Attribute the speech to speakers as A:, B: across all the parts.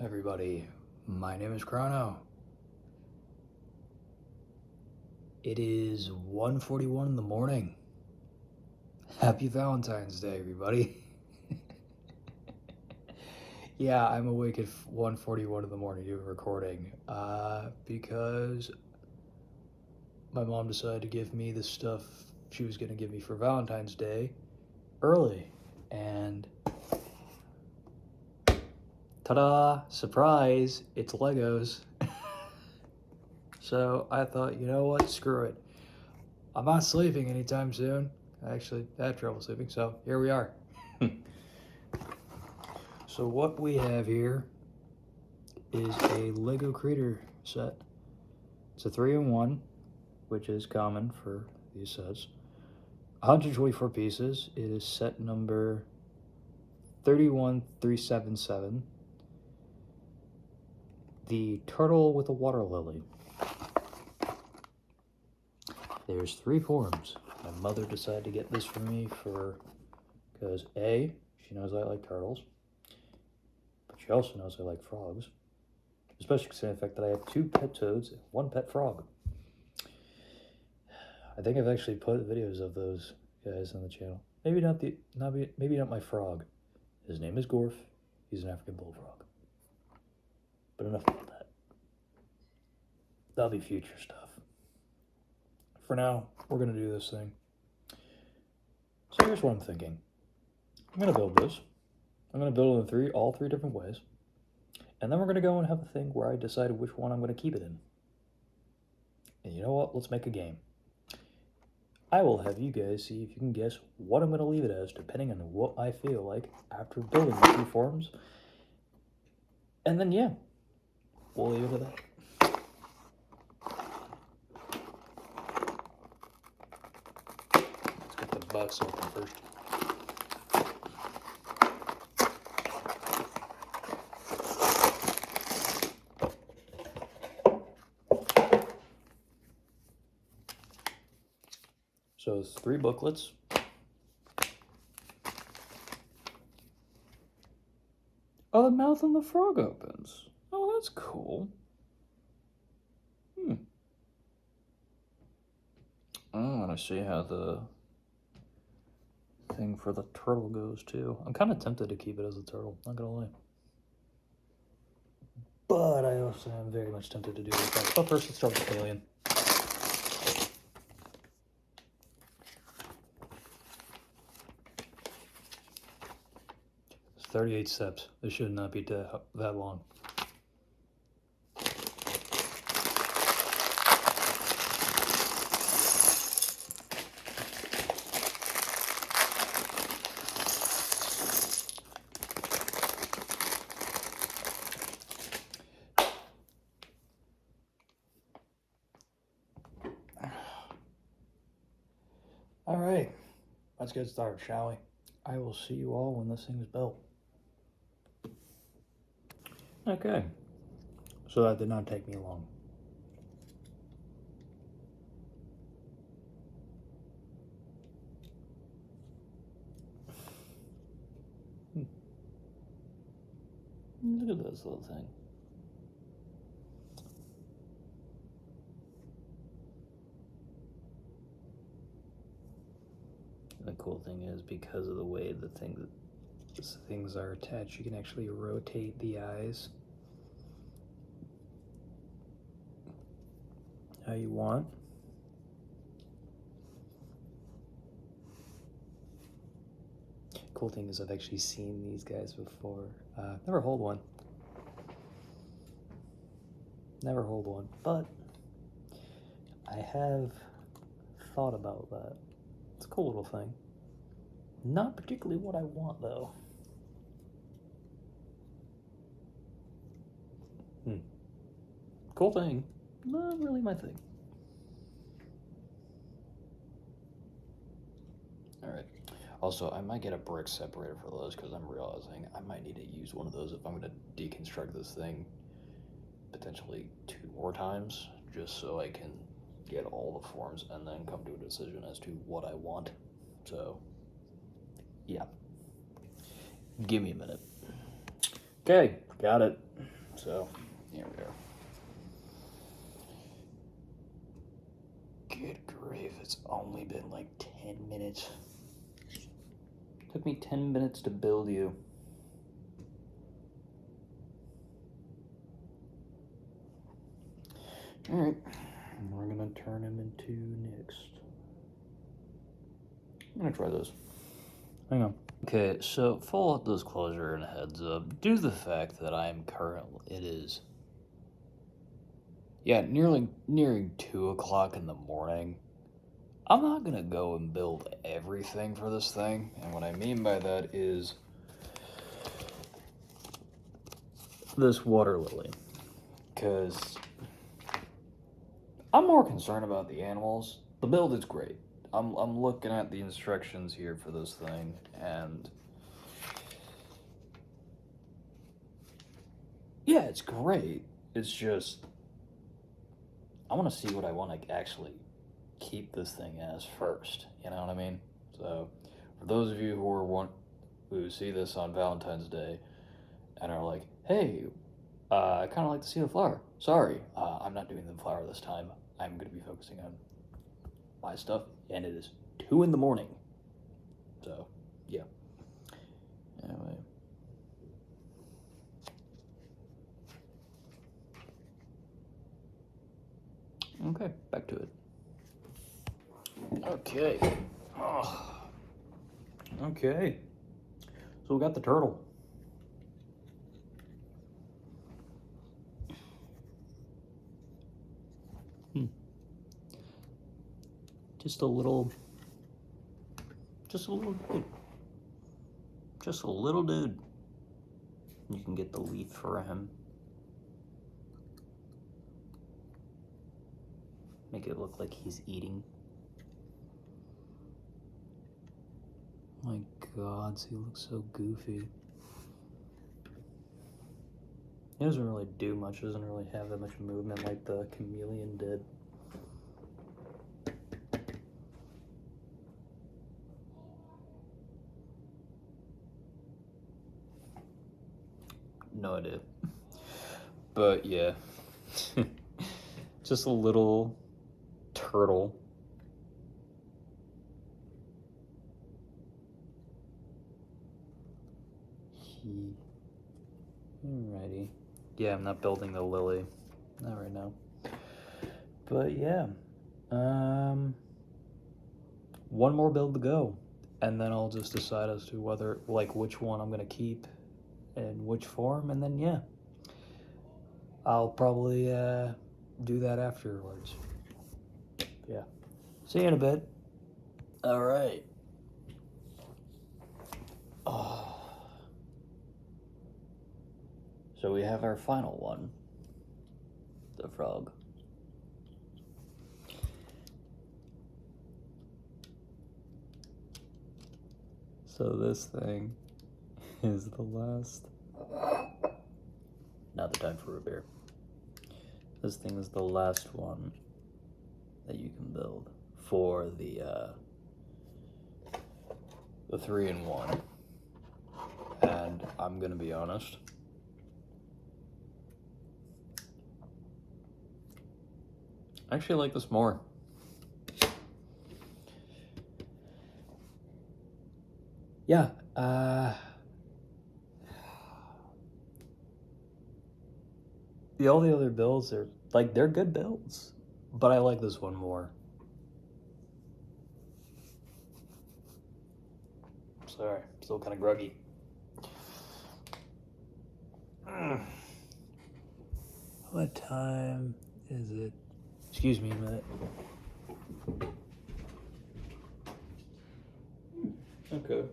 A: everybody. My name is Chrono. It is 1:41 in the morning. Happy Valentine's Day, everybody. Yeah, I'm awake at 1:41 in the morning doing recording because my mom decided to give me the stuff she was going to give me for Valentine's Day early. And ta-da! Surprise! It's Legos. So I thought, you know what? Screw it. I'm not sleeping anytime soon. I actually had trouble sleeping, so here we are. So what we have here is a Lego Creator set. It's a 3-in-1, which is common for these sets. 124 pieces. It is set number 31377. The turtle with a water lily. There's 3 forms. My mother decided to get this for me because A, she knows I like turtles, but she also knows I like frogs, especially considering the fact that I have 2 pet toads and 1 pet frog. I think I've actually put videos of those guys on the channel. Maybe not my frog. His name is Gorf. He's an African bullfrog. But enough about that. That'll be future stuff. For now, we're going to do this thing. So here's what I'm thinking. I'm going to build this. I'm going to build it in all three different ways. And then we're going to go and have a thing where I decide which one I'm going to keep it in. And you know what? Let's make a game. I will have you guys see if you can guess what I'm going to leave it as, depending on what I feel like after building the 2 forms. And then, yeah, we'll leave it at that. Box open first. So it's 3 booklets. Oh, the mouth on the frog opens. Oh, that's cool. Oh, and I see how the thing for the turtle goes too. I'm kind of tempted to keep it as a turtle, not gonna lie. But I also am very much tempted to do it. But first, let's start with chameleon. It's 38 steps. This should not be that long. All right, let's get started, shall we? I will see you all when this thing is built. Okay, so that did not take me long. Look at this little thing. The cool thing is, because of the way things are attached, you can actually rotate the eyes how you want. Cool thing is, I've actually seen these guys before. Never hold one. Never hold one, but I have thought about that. It's a cool little thing. Not particularly what I want, though. Cool thing. Not really my thing. Alright. Also, I might get a brick separator for those because I'm realizing I might need to use one of those if I'm going to deconstruct this thing potentially 2 more times, just so I can get all the forms and then come to a decision as to what I want. So, yeah. Give me a minute. Okay, got it. So, here we are. Good grief, it's only been like 10 minutes. Took me 10 minutes to build you. Alright, we're gonna turn him into next. I'm gonna try this. Hang on. Okay, so full disclosure and heads up, due to the fact that I am nearing 2 o'clock in the morning, I'm not gonna go and build everything for this thing, and what I mean by that is this water lily, because I'm more concerned about the animals. The build is great. I'm looking at the instructions here for this thing, and yeah, it's great. It's just, I want to see what I want to actually keep this thing as first. You know what I mean? So, for those of you who see this on Valentine's Day and are like, hey, I kind of like to see the flower. Sorry, I'm not doing the flower this time. I'm going to be focusing on my stuff, and it is 2 in the morning. So, yeah. Anyway. Okay, back to it. Okay. Oh. Okay. So we got the turtle. Just a little dude. Just a little dude. You can get the leaf for him. Make it look like he's eating. My God, he looks so goofy. He doesn't really do much, doesn't really have that much movement like the chameleon did. No idea. But yeah. Just a little turtle. Alrighty. Yeah, I'm not building the Lilly. Not right now. But yeah. One more build to go. And then I'll just decide as to which one I'm gonna keep in which form, and then yeah. I'll probably do that afterwards. Yeah. See you in a bit. Alright. Oh. So we have our final one. The frog. So this thing is the last. Not the time for a beer. This thing is the last one that you can build for the 3-in-1. And I'm gonna be honest. I actually like this more. Yeah, all the other builds are they're good builds, but I like this one more. Sorry, still kind of groggy. What time is it? Excuse me a minute. Okay.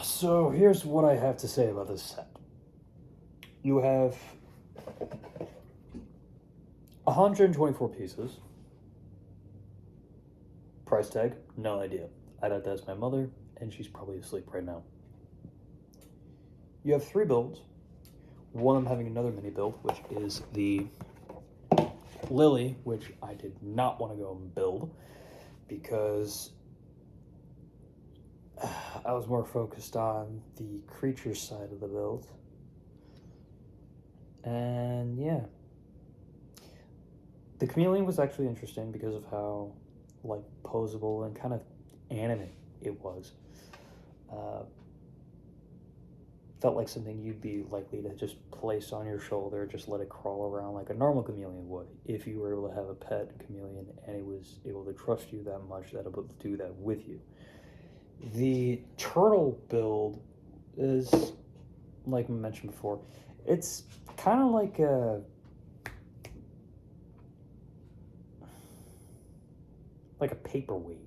A: So here's what I have to say about this set. You have 124 pieces. Price tag, no idea. I'd have to ask my mother, and she's probably asleep right now. You have 3 builds. One of them having another mini build, which is the Lilly, which I did not want to go and build because I was more focused on the creature side of the build. And yeah, the chameleon was actually interesting because of how like posable and kind of anime it was. Uh, Felt like something you'd be likely to just place on your shoulder, just let it crawl around like a normal chameleon would, if you were able to have a pet chameleon and it was able to trust you that much that it would do that with you. The turtle build is, like I mentioned before, it's kind of like a paperweight.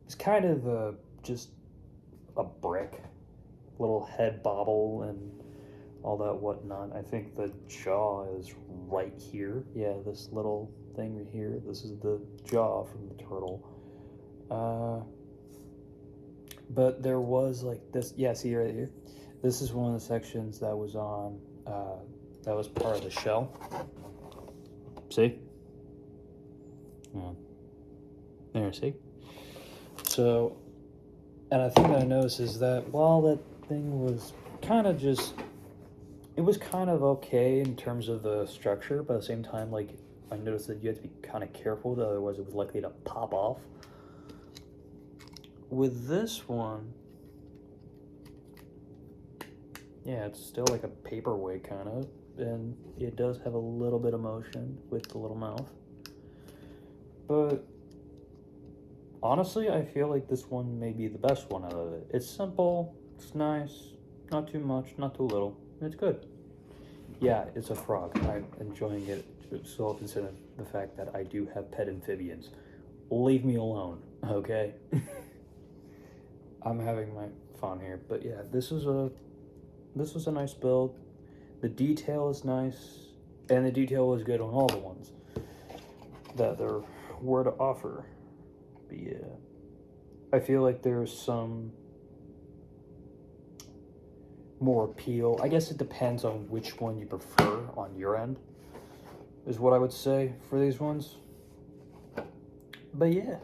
A: It's kind of just a brick, little head bobble and all that whatnot. I think the jaw is right here. Yeah, this little thing right here. This is the jaw from the turtle. But there was like this. Yeah, see right here. This is one of the sections that was on. That was part of the shell. See? Yeah. There, see? So, and I think I noticed is that while that thing was kind of just, it was kind of okay in terms of the structure, but at the same time, like, I noticed that you had to be kind of careful, otherwise it was likely to pop off. With this one, yeah, it's still like a paperweight kind of, and it does have a little bit of motion with the little mouth. But honestly, I feel like this one may be the best one out of it. It's simple, it's nice, not too much, not too little. It's good. Yeah, it's a frog. I'm enjoying it, so considering the fact that I do have pet amphibians. Leave me alone, okay? I'm having my fun here, but yeah, this was a nice build. The detail is nice, and the detail was good on all the ones that there were to offer. But yeah, I feel like there's some more appeal. I guess it depends on which one you prefer on your end, is what I would say for these ones. But yeah,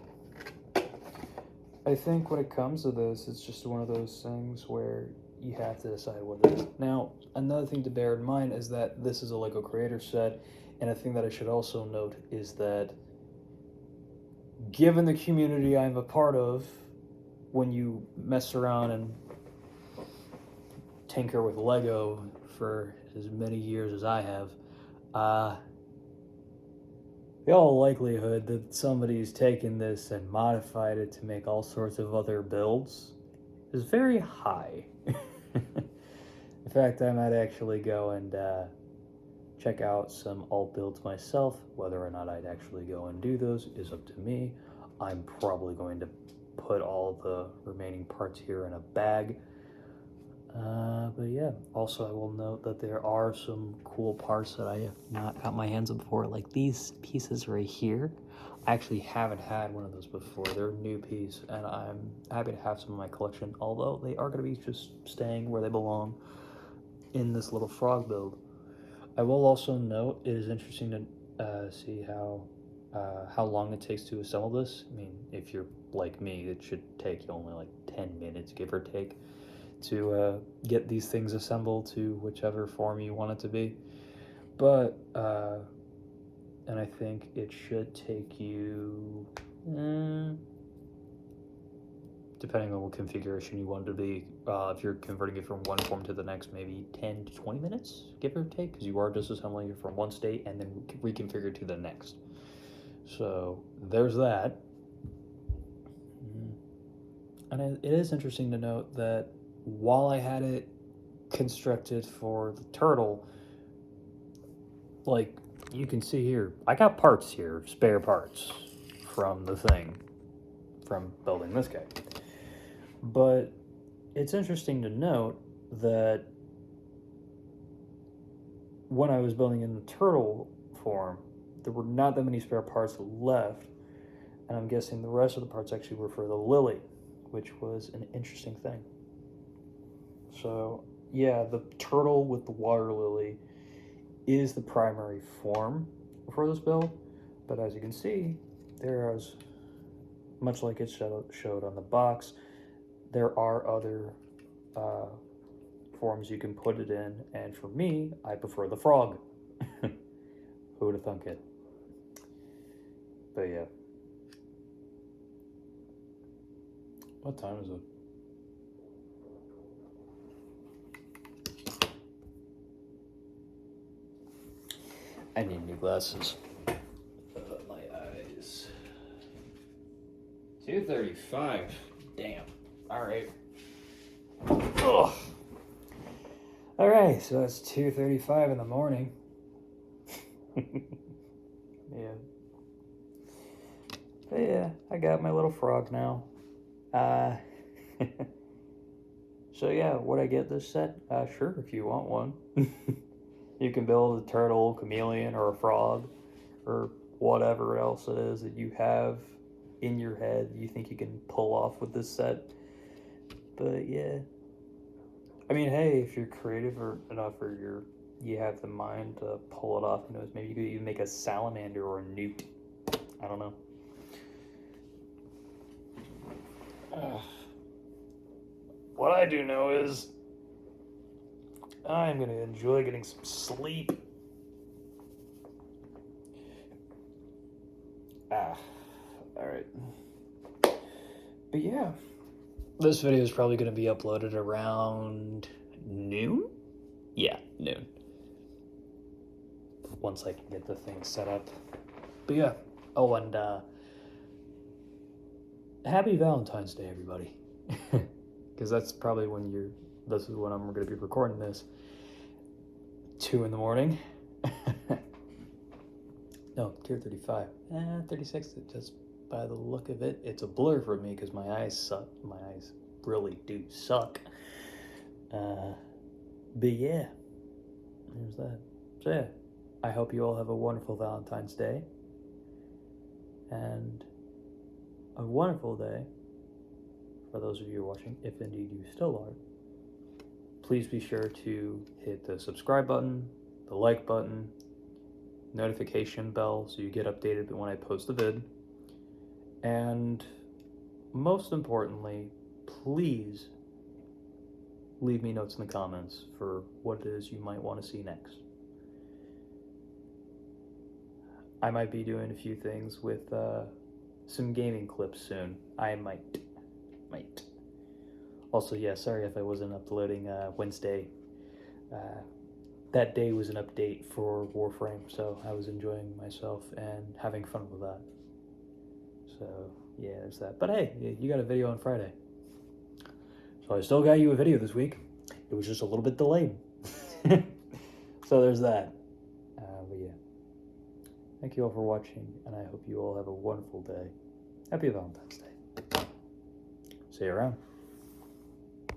A: I think when it comes to this, it's just one of those things where you have to decide what it is. Now, another thing to bear in mind is that this is a LEGO Creator set, and a thing that I should also note is that given the community I'm a part of, when you mess around and tinker with Lego for as many years as I have, the all likelihood that somebody's taken this and modified it to make all sorts of other builds is very high. In fact, I might actually go and check out some alt builds myself. Whether or not I'd actually go and do those is up to me. I'm probably going to put all the remaining parts here in a bag. But yeah, also I will note that there are some cool parts that I have not got my hands on before, like these pieces right here. I actually haven't had one of those before. They're a new piece, and I'm happy to have some in my collection, although they are going to be just staying where they belong in this little frog build. I will also note it is interesting to see how long it takes to assemble this. I mean, if you're like me, it should take you only like 10 minutes, give or take, to get these things assembled to whichever form you want it to be. But, and I think it should take you, depending on what configuration you want it to be, if you're converting it from one form to the next, maybe 10 to 20 minutes, give or take, because you are disassembling it from one state and then reconfigure to the next. So there's that. And it is interesting to note that while I had it constructed for the turtle, like you can see here, I got parts here, spare parts from the thing, from building this guy. But it's interesting to note that when I was building in the turtle form, there were not that many spare parts left, and I'm guessing the rest of the parts actually were for the Lilly, which was an interesting thing. So yeah, the turtle with the water lily is the primary form for this build, but as you can see, there is, much like it showed on the box, there are other forms you can put it in, and for me, I prefer the frog. Who would have thunk it? But yeah. What time is it? I need new glasses. My eyes. 2:35. Damn. Alright. Ugh. Alright, so it's 2:35 in the morning. Yeah. But yeah, I got my little frog now. So yeah, would I get this set? Sure, if you want one. You can build a turtle, chameleon, or a frog, or whatever else it is that you have in your head you think you can pull off with this set. But yeah, I mean, hey, if you're creative enough, or you have the mind to pull it off, who knows, maybe you could even make a salamander or a newt. I don't know. What I do know is I'm gonna enjoy getting some sleep. Alright. But yeah, this video is probably gonna be uploaded around noon? Yeah, noon. Once I can get the thing set up. But yeah. Oh, and happy Valentine's Day, everybody. Because that's probably when this is when I'm going to be recording this. 2 in the morning. No, 2:35. 36. Just by the look of it, it's a blur for me because my eyes suck. My eyes really do suck. But yeah, there's that. So yeah, I hope you all have a wonderful Valentine's Day. And a wonderful day for those of you watching, if indeed you still are. Please be sure to hit the subscribe button, the like button, notification bell so you get updated when I post the vid. And most importantly, please leave me notes in the comments for what it is you might want to see next. I might be doing a few things with some gaming clips soon. I might. Also, yeah, sorry if I wasn't uploading Wednesday. That day was an update for Warframe, so I was enjoying myself and having fun with that. So, yeah, there's that. But hey, you got a video on Friday. So I still got you a video this week. It was just a little bit delayed. So there's that. But yeah. Thank you all for watching, and I hope you all have a wonderful day. Happy Valentine's Day. See you around.